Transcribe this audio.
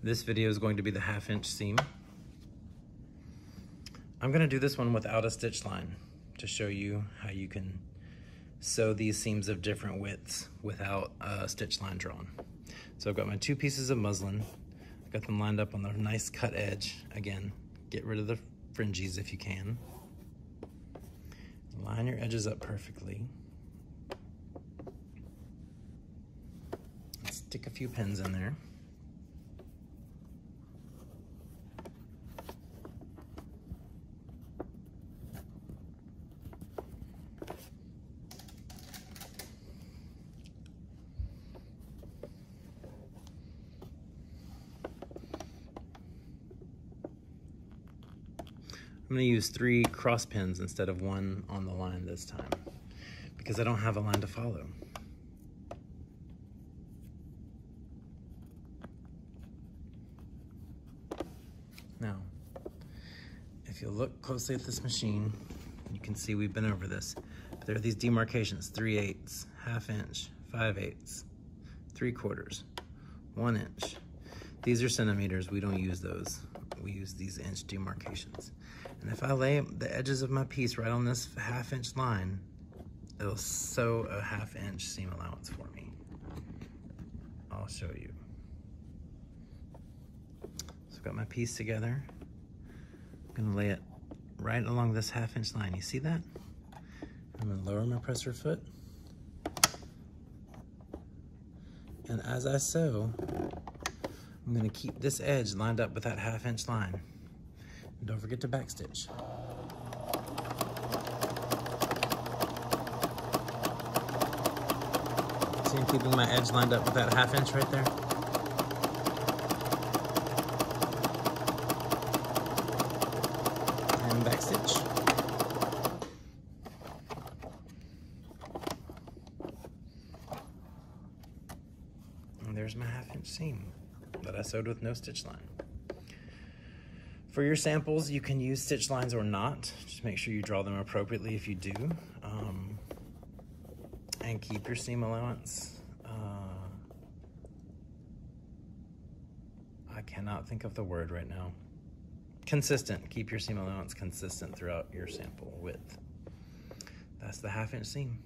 This video is going to be the 1/2 inch seam. I'm gonna do this one without a stitch line to show you how you can sew these seams of different widths without a stitch line drawn. So I've got my 2 pieces of muslin. I've got them lined up on the nice cut edge. Again, get rid of the fringes if you can. Line your edges up perfectly. And stick a few pins in there. I'm going to use 3 cross pins instead of 1 on the line this time because I don't have a line to follow. Now, if you look closely at this machine, you can see we've been over this. There are these demarcations: 3/8, 1/2 inch, 5/8, 3/4, 1 inch. These are centimeters. We don't use those. We use these inch demarcations. And if I lay the edges of my piece right on this 1/2 inch line, it'll sew a 1/2 inch seam allowance for me. I'll show you. So I've got my piece together. I'm gonna lay it right along this 1/2 inch line. You see that? I'm gonna lower my presser foot. And as I sew, I'm gonna keep this edge lined up with that 1/2 inch line. And don't forget to backstitch. See, I'm keeping my edge lined up with that 1/2 inch right there. And backstitch. And there's my 1/2 inch seam that I sewed with no stitch line. For your samples, you can use stitch lines or not. Just make sure you draw them appropriately if you do. And keep your seam allowance. I cannot think of the word right now. Consistent. Keep your seam allowance consistent throughout your sample width. That's the 1/2 inch seam.